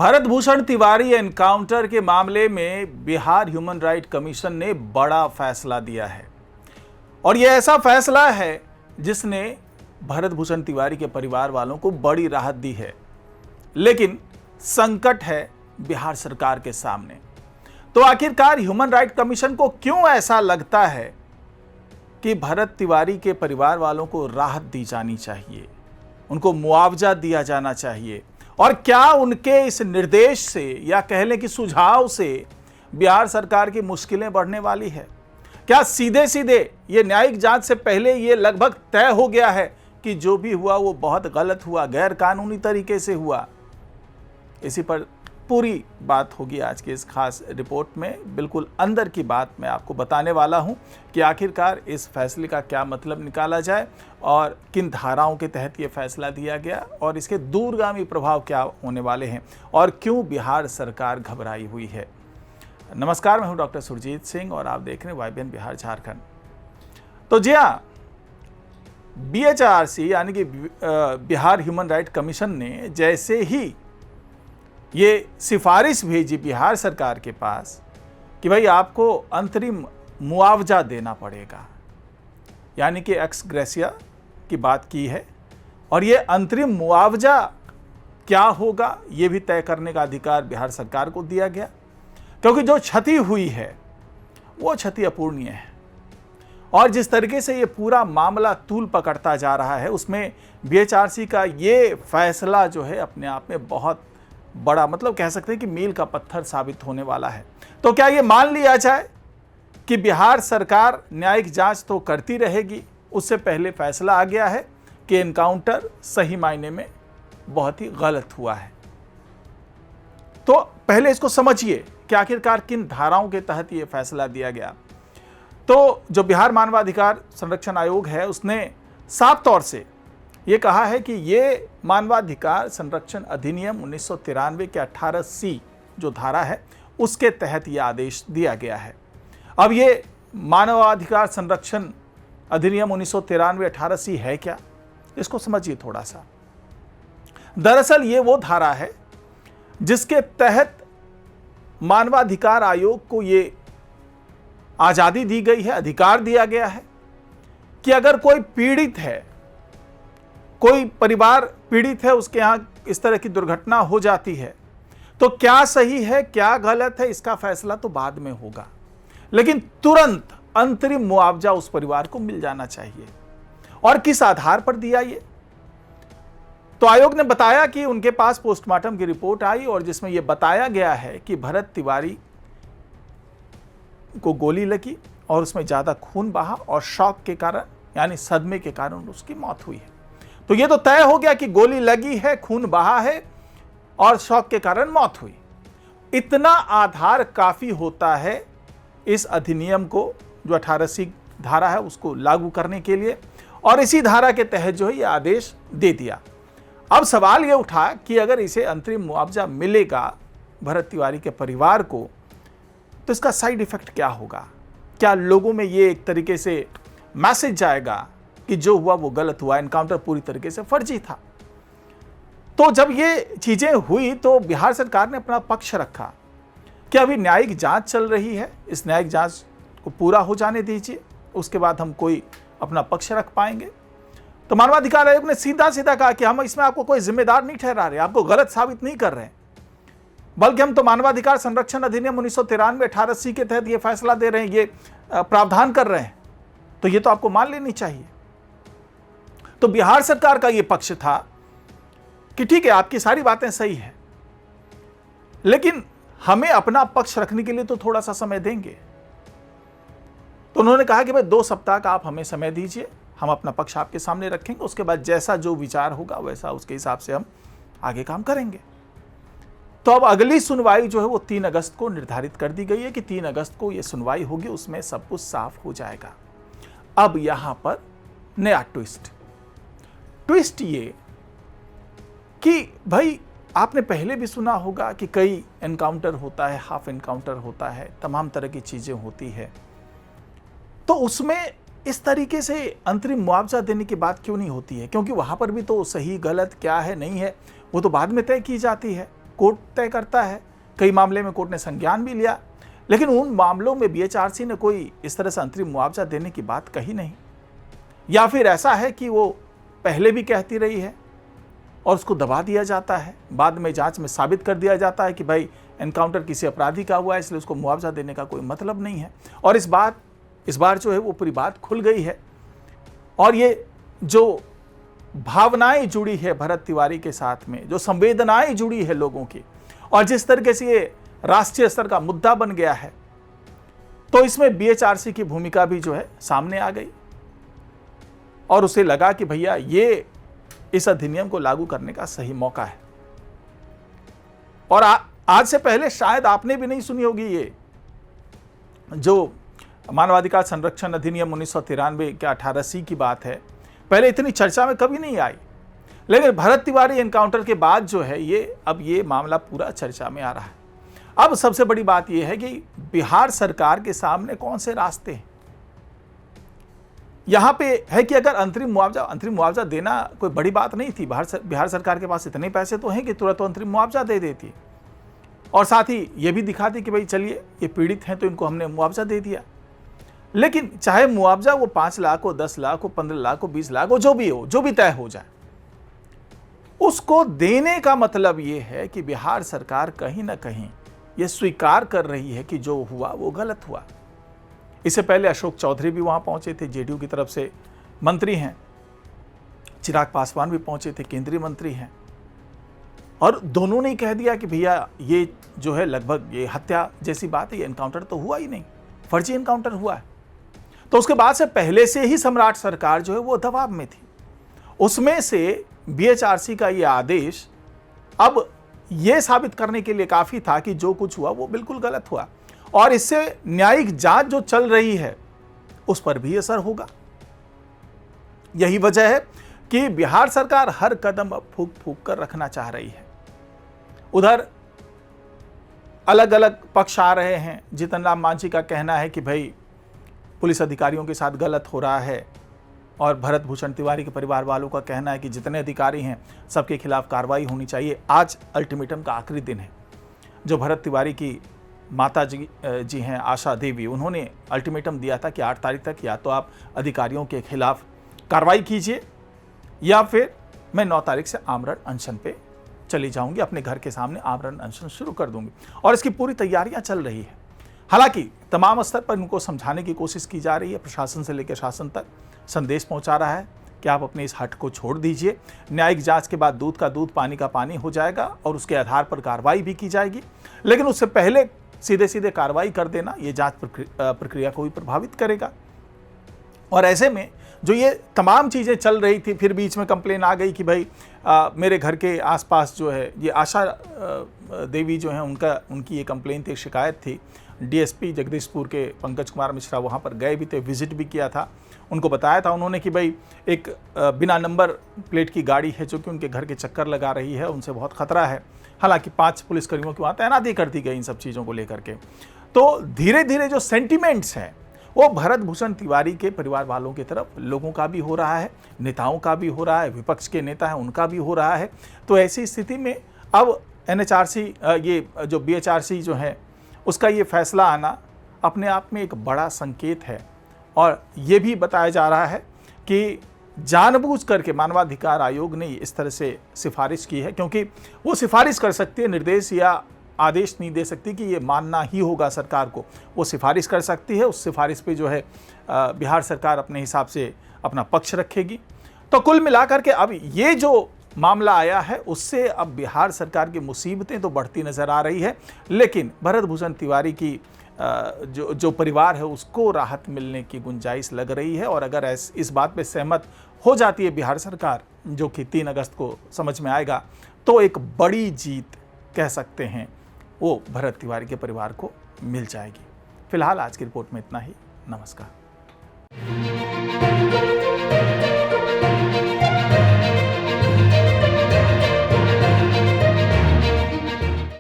Bharat Bhushan Tiwari encounter के मामले में बिहार ह्यूमन राइट कमीशन ने बड़ा फैसला दिया है और यह ऐसा फैसला है जिसने भरत भूषण तिवारी के परिवार वालों को बड़ी राहत दी है। लेकिन संकट है बिहार सरकार के सामने। तो आखिरकार ह्यूमन राइट कमीशन को क्यों ऐसा लगता है कि भरत तिवारी के परिवार वालों को राहत दी जानी चाहिए, उनको मुआवजा दिया जाना चाहिए, और क्या उनके इस निर्देश से या कह लें कि सुझाव से बिहार सरकार की मुश्किलें बढ़ने वाली है? क्या सीधे सीधे ये न्यायिक जांच से पहले ये लगभग तय हो गया है कि जो भी हुआ वो बहुत गलत हुआ, गैर कानूनी तरीके से हुआ? इसी पर पूरी बात होगी आज की इस खास रिपोर्ट में। बिल्कुल अंदर की बात मैं आपको बताने वाला हूं कि आखिरकार इस फैसले का क्या मतलब निकाला जाए और किन धाराओं के तहत ये फैसला दिया गया और इसके दूरगामी प्रभाव क्या होने वाले हैं और क्यों बिहार सरकार घबराई हुई है। नमस्कार, मैं हूं डॉक्टर सुरजीत सिंह और आप देख रहे हैं YBN बिहार झारखंड। तो जी हाँ, BHRC यानी कि बिहार ह्यूमन राइट कमीशन ने जैसे ही ये सिफारिश भेजी बिहार सरकार के पास कि भाई आपको अंतरिम मुआवजा देना पड़ेगा, यानी कि एक्स ग्रेसिया की बात की है, और ये अंतरिम मुआवजा क्या होगा ये भी तय करने का अधिकार बिहार सरकार को दिया गया, क्योंकि जो क्षति हुई है वो क्षति अपूर्णीय है। और जिस तरीके से ये पूरा मामला तूल पकड़ता जा रहा है उसमें BHRC का ये फैसला जो है अपने आप में बहुत बड़ा, मतलब कह सकते हैं कि मील का पत्थर साबित होने वाला है। तो क्या ये मान लिया जाए कि बिहार सरकार न्यायिक जांच तो करती रहेगी, उससे पहले फैसला आ गया है कि एनकाउंटर सही मायने में बहुत ही गलत हुआ है? तो पहले इसको समझिए कि आखिरकार किन धाराओं के तहत ये फैसला दिया गया। तो जो बिहार मानवाधिकार संरक्षण आयोग है उसने साफ तौर से ये कहा है कि ये मानवाधिकार संरक्षण अधिनियम 1993 के 18C जो धारा है उसके तहत ये आदेश दिया गया है। अब ये मानवाधिकार संरक्षण अधिनियम 1993 18C है क्या, इसको समझिए थोड़ा सा। दरअसल ये वो धारा है जिसके तहत मानवाधिकार आयोग को ये आजादी दी गई है, अधिकार दिया गया है कि अगर कोई पीड़ित है, कोई परिवार पीड़ित है, उसके यहाँ इस तरह की दुर्घटना हो जाती है तो क्या सही है क्या गलत है इसका फैसला तो बाद में होगा, लेकिन तुरंत अंतरिम मुआवजा उस परिवार को मिल जाना चाहिए। और किस आधार पर दिया ये? तो आयोग ने बताया कि उनके पास पोस्टमार्टम की रिपोर्ट आई और जिसमें यह बताया गया है कि भरत तिवारी को गोली लगी और उसमें ज्यादा खून बहा और शॉक के कारण यानी सदमे के कारण उसकी मौत हुई है। तो ये तो तय हो गया कि गोली लगी है, खून बहा है और शॉक के कारण मौत हुई। इतना आधार काफी होता है इस अधिनियम को, जो 18C धारा है उसको लागू करने के लिए, और इसी धारा के तहत जो है ये आदेश दे दिया। अब सवाल ये उठा कि अगर इसे अंतरिम मुआवजा मिलेगा भरत तिवारी के परिवार को तो इसका साइड इफेक्ट क्या होगा? क्या लोगों में ये एक तरीके से मैसेज जाएगा कि जो हुआ वो गलत हुआ, एनकाउंटर पूरी तरीके से फर्जी था? तो जब ये चीजें हुई तो बिहार सरकार ने अपना पक्ष रखा कि अभी न्यायिक जांच चल रही है, इस न्यायिक जांच को पूरा हो जाने दीजिए, उसके बाद हम कोई अपना पक्ष रख पाएंगे। तो मानवाधिकार आयोग ने सीधा सीधा कहा कि हम इसमें आपको कोई जिम्मेदार नहीं ठहरा रहे, आपको गलत साबित नहीं कर रहे, बल्कि हम तो मानवाधिकार संरक्षण अधिनियम 1993 18C के तहत ये फैसला दे रहे हैं, ये प्रावधान कर रहे हैं, तो ये तो आपको मान लेनी चाहिए। तो बिहार सरकार का ये पक्ष था कि ठीक है आपकी सारी बातें सही है, लेकिन हमें अपना पक्ष रखने के लिए तो थोड़ा सा समय देंगे। तो उन्होंने कहा कि भाई 2 सप्ताह का आप हमें समय दीजिए, हम अपना पक्ष आपके सामने रखेंगे, उसके बाद जैसा जो विचार होगा वैसा उसके हिसाब से हम आगे काम करेंगे। तो अब अगली सुनवाई जो है वो 3 अगस्त को निर्धारित कर दी गई है कि 3 अगस्त को ये सुनवाई होगी, उसमें सब कुछ साफ हो जाएगा। अब यहां पर नया ट्विस्ट ये कि भाई आपने पहले भी सुना होगा कि कई एनकाउंटर होता है, हाफ एनकाउंटर होता है, तमाम तरह की चीजें होती है, तो उसमें इस तरीके से अंतरिम मुआवजा देने की बात क्यों नहीं होती है? क्योंकि वहां पर भी तो सही गलत क्या है नहीं है वो तो बाद में तय की जाती है, कोर्ट तय करता है। कई मामले में कोर्ट ने संज्ञान भी लिया, लेकिन उन मामलों में बीएचआरसी ने कोई इस तरह से अंतरिम मुआवजा देने की बात कही नहीं। या फिर ऐसा है कि वो पहले भी कहती रही है और उसको दबा दिया जाता है, बाद में जांच में साबित कर दिया जाता है कि भाई एनकाउंटर किसी अपराधी का हुआ है, इसलिए उसको मुआवजा देने का कोई मतलब नहीं है। और इस बार जो है वो पूरी बात खुल गई है। और ये जो भावनाएं जुड़ी है भरत तिवारी के साथ में, जो संवेदनाएं जुड़ी है लोगों की, और जिस तरीके से ये राष्ट्रीय स्तर का मुद्दा बन गया है, तो इसमें बीएचआरसी की भूमिका भी जो है सामने आ गई और उसे लगा कि भैया ये इस अधिनियम को लागू करने का सही मौका है। और आज से पहले शायद आपने भी नहीं सुनी होगी ये जो मानवाधिकार संरक्षण अधिनियम 1993 के 18C की बात है, पहले इतनी चर्चा में कभी नहीं आई। लेकिन भरत तिवारी एनकाउंटर के बाद जो है अब ये मामला पूरा चर्चा में आ रहा है। अब सबसे बड़ी बात यह है कि बिहार सरकार के सामने कौन से रास्ते हैं। यहां पे है कि अगर अंतरिम मुआवजा देना कोई बड़ी बात नहीं थी। बिहार सरकार के पास इतने पैसे तो हैं कि तुरंत अंतरिम मुआवजा दे देती और साथ ही ये भी दिखाती कि भाई चलिए ये पीड़ित हैं तो इनको हमने मुआवजा दे दिया। लेकिन चाहे मुआवजा वो 5 लाख हो, 10 लाख हो, 15 लाख हो, 20 लाख हो, जो भी तय हो जाए, उसको देने का मतलब ये है कि बिहार सरकार कहीं ना कहीं ये स्वीकार कर रही है कि जो हुआ वो गलत हुआ। इससे पहले अशोक चौधरी भी वहां पहुंचे थे, जेडीयू की तरफ से मंत्री हैं, चिराग पासवान भी पहुंचे थे, केंद्रीय मंत्री हैं, और दोनों ने कह दिया कि भैया ये जो है लगभग ये हत्या जैसी बात है, ये एनकाउंटर तो हुआ ही नहीं, फर्जी एनकाउंटर हुआ है। तो उसके बाद से पहले से ही सम्राट सरकार जो है वो दबाव में थी। उसमें से बीएचआरसी का ये आदेश अब ये साबित करने के लिए काफी था कि जो कुछ हुआ वो बिल्कुल गलत हुआ, और इससे न्यायिक जांच जो चल रही है उस पर भी असर होगा। यही वजह है कि बिहार सरकार हर कदम अब फूंक फूंक कर रखना चाह रही है। उधर अलग अलग पक्ष आ रहे हैं। जीतन राम मांझी का कहना है कि भाई पुलिस अधिकारियों के साथ गलत हो रहा है, और भरत भूषण तिवारी के परिवार वालों का कहना है कि जितने अधिकारी हैं सबके खिलाफ कार्रवाई होनी चाहिए। आज अल्टीमेटम का आखिरी दिन है। जो भरत तिवारी की माता जी हैं आशा देवी, उन्होंने अल्टीमेटम दिया था कि 8 तारीख तक या तो आप अधिकारियों के खिलाफ कार्रवाई कीजिए या फिर मैं 9 तारीख से आमरण अनशन पे चली जाऊंगी, अपने घर के सामने आमरण अनशन शुरू कर दूंगी। और इसकी पूरी तैयारियां चल रही है। हालांकि तमाम स्तर पर उनको समझाने की कोशिश की जा रही है। प्रशासन से लेकर शासन तक संदेश पहुंचा रहा है कि आप अपने इस हट को छोड़ दीजिए। न्यायिक जांच के बाद दूध का दूध, पानी का पानी हो जाएगा और उसके आधार पर कार्रवाई भी की जाएगी। लेकिन उससे पहले सीधे सीधे कार्रवाई कर देना ये जांच प्रक्रिया को भी प्रभावित करेगा। और ऐसे में जो ये तमाम चीज़ें चल रही थी, फिर बीच में कंप्लेन आ गई कि भाई मेरे घर के आसपास जो है ये आशा देवी जो हैं उनकी ये कंप्लेन थी, शिकायत थी। डीएसपी जगदीशपुर के पंकज कुमार मिश्रा वहाँ पर गए भी थे, विजिट भी किया था। उनको बताया था उन्होंने कि भाई एक बिना नंबर प्लेट की गाड़ी है जो कि उनके घर के चक्कर लगा रही है, उनसे बहुत खतरा है। हालांकि 5 पुलिसकर्मियों की वहाँ तैनाती कर दी गई इन सब चीज़ों को लेकर के। तो धीरे धीरे जो सेंटिमेंट्स हैं वो भरत भूषण तिवारी के परिवार वालों की तरफ लोगों का भी हो रहा है, नेताओं का भी हो रहा है, विपक्ष के नेता हैं उनका भी हो रहा है। तो ऐसी स्थिति में अब एनएचआरसी ये जो बीएचआरसी जो है उसका ये फैसला आना अपने आप में एक बड़ा संकेत है। और ये भी बताया जा रहा है कि जानबूझ करके मानवाधिकार आयोग ने इस तरह से सिफारिश की है, क्योंकि वो सिफारिश कर सकती है, निर्देश या आदेश नहीं दे सकती कि ये मानना ही होगा सरकार को। वो सिफारिश कर सकती है, उस सिफारिश पे जो है बिहार सरकार अपने हिसाब से अपना पक्ष रखेगी। तो कुल मिलाकर के अब ये जो मामला आया है उससे अब बिहार सरकार की मुसीबतें तो बढ़ती नजर आ रही है, लेकिन भरत भूषण तिवारी की जो परिवार है उसको राहत मिलने की गुंजाइश लग रही है। और अगर इस बात पे सहमत हो जाती है बिहार सरकार, जो कि 3 अगस्त को समझ में आएगा, तो एक बड़ी जीत कह सकते हैं वो भरत तिवारी के परिवार को मिल जाएगी। फिलहाल आज की रिपोर्ट में इतना ही। नमस्कार।